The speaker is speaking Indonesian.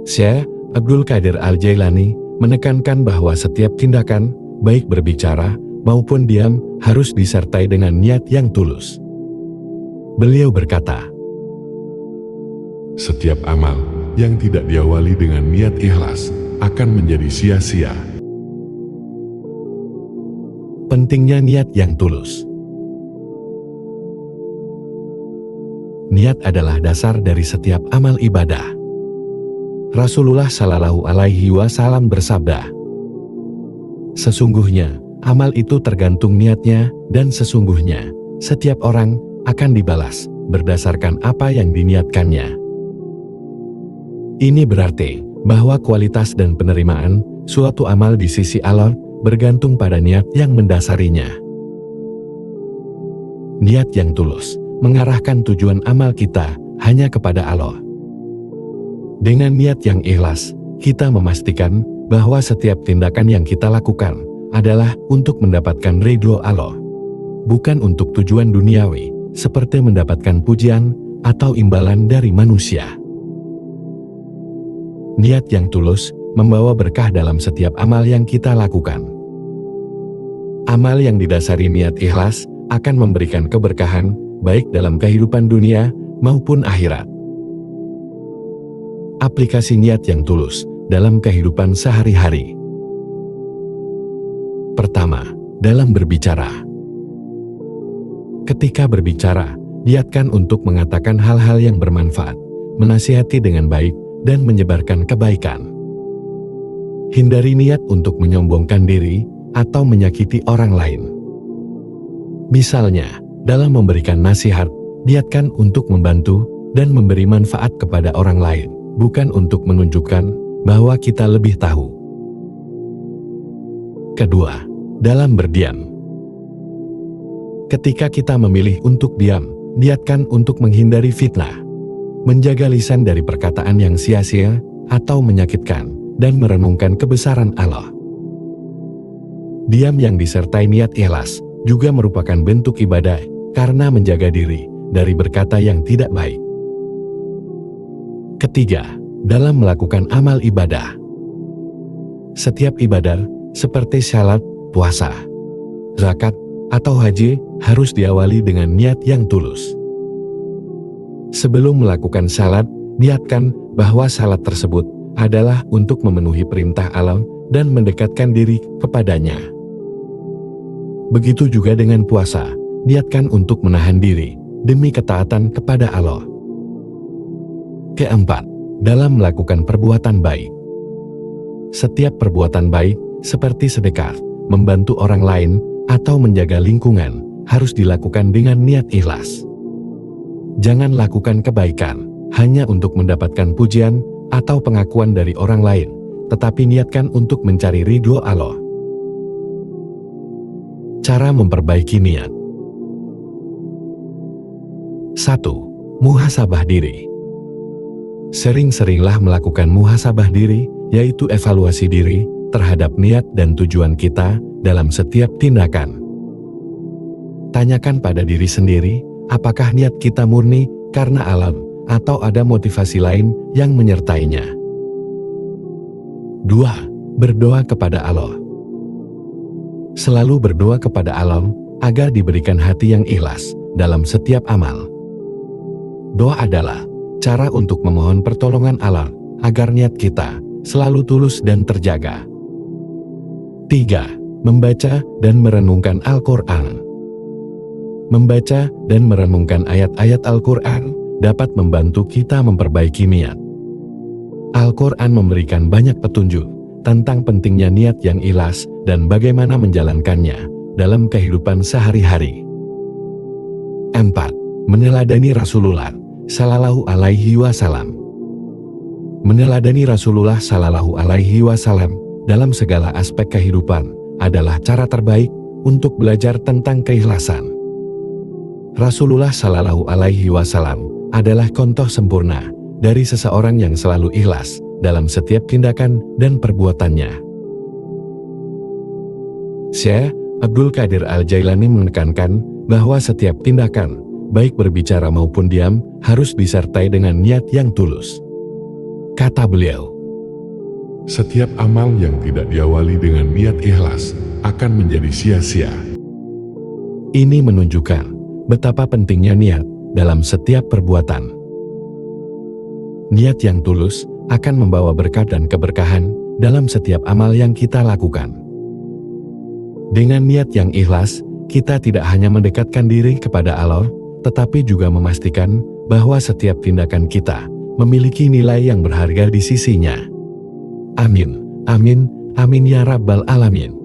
Syekh Abdul Qadir Al-Jailani menekankan bahwa setiap tindakan, baik berbicara maupun diam, harus disertai dengan niat yang tulus. Beliau berkata, setiap amal yang tidak diawali dengan niat ikhlas akan menjadi sia-sia. Pentingnya niat yang tulus. Niat adalah dasar dari setiap amal ibadah. Rasulullah Shallallahu Alaihi Wasallam bersabda, sesungguhnya amal itu tergantung niatnya, dan sesungguhnya setiap orang akan dibalas berdasarkan apa yang diniatkannya. Ini berarti bahwa kualitas dan penerimaan suatu amal di sisi Allah bergantung pada niat yang mendasarinya. Niat yang tulus mengarahkan tujuan amal kita hanya kepada Allah. Dengan niat yang ikhlas, kita memastikan bahwa setiap tindakan yang kita lakukan adalah untuk mendapatkan ridho Allah, bukan untuk tujuan duniawi, seperti mendapatkan pujian atau imbalan dari manusia. Niat yang tulus membawa berkah dalam setiap amal yang kita lakukan. Amal yang didasari niat ikhlas akan memberikan keberkahan, baik dalam kehidupan dunia maupun akhirat. Aplikasi niat yang tulus dalam kehidupan sehari-hari. Pertama, dalam berbicara. Ketika berbicara, niatkan untuk mengatakan hal-hal yang bermanfaat, menasihati dengan baik, dan menyebarkan kebaikan. Hindari niat untuk menyombongkan diri atau menyakiti orang lain. Misalnya, dalam memberikan nasihat, niatkan untuk membantu dan memberi manfaat kepada orang lain, bukan untuk menunjukkan bahwa kita lebih tahu. Kedua, dalam berdiam. Ketika kita memilih untuk diam, niatkan untuk menghindari fitnah, menjaga lisan dari perkataan yang sia-sia atau menyakitkan, dan merenungkan kebesaran Allah. Diam yang disertai niat ikhlas juga merupakan bentuk ibadah karena menjaga diri dari berkata yang tidak baik. Ketiga, dalam melakukan amal ibadah. Setiap ibadah seperti salat, puasa, zakat, atau haji harus diawali dengan niat yang tulus. Sebelum melakukan salat, niatkan bahwa salat tersebut adalah untuk memenuhi perintah Allah dan mendekatkan diri kepadanya. Begitu juga dengan puasa, niatkan untuk menahan diri demi ketaatan kepada Allah. Keempat, dalam melakukan perbuatan baik. Setiap perbuatan baik seperti sedekah, membantu orang lain, atau menjaga lingkungan harus dilakukan dengan niat ikhlas. Jangan lakukan kebaikan hanya untuk mendapatkan pujian atau pengakuan dari orang lain, tetapi niatkan untuk mencari ridho Allah. Cara memperbaiki niat. 1. Muhasabah diri. Sering-seringlah melakukan muhasabah diri, yaitu evaluasi diri terhadap niat dan tujuan kita dalam setiap tindakan. Tanyakan pada diri sendiri, apakah niat kita murni karena alam atau ada motivasi lain yang menyertainya. 2. Berdoa kepada Allah. Selalu berdoa kepada Allah agar diberikan hati yang ikhlas dalam setiap amal. Doa adalah cara untuk memohon pertolongan Allah agar niat kita selalu tulus dan terjaga. 3. Membaca dan merenungkan Al-Quran. Membaca dan merenungkan ayat-ayat Al-Quran dapat membantu kita memperbaiki niat. Al-Quran memberikan banyak petunjuk tentang pentingnya niat yang ikhlas dan bagaimana menjalankannya dalam kehidupan sehari-hari. 4. Meneladani Rasulullah Shallallahu Alaihi Wasallam. Meneladani Rasulullah Shallallahu Alaihi Wasallam dalam segala aspek kehidupan adalah cara terbaik untuk belajar tentang keikhlasan. Rasulullah Shallallahu Alaihi Wasallam adalah contoh sempurna dari seseorang yang selalu ikhlas dalam setiap tindakan dan perbuatannya. Syekh Abdul Qadir Al-Jailani menekankan bahwa setiap tindakan, baik berbicara maupun diam, harus disertai dengan niat yang tulus. kata beliau. Setiap amal yang tidak diawali dengan niat ikhlas akan menjadi sia-sia. Ini menunjukkan betapa pentingnya niat dalam setiap perbuatan. Niat yang tulus akan membawa berkat dan keberkahan dalam setiap amal yang kita lakukan. Dengan niat yang ikhlas, kita tidak hanya mendekatkan diri kepada Allah, tetapi juga memastikan bahwa setiap tindakan kita memiliki nilai yang berharga di sisinya. Amin, amin, amin ya Rabbal Alamin.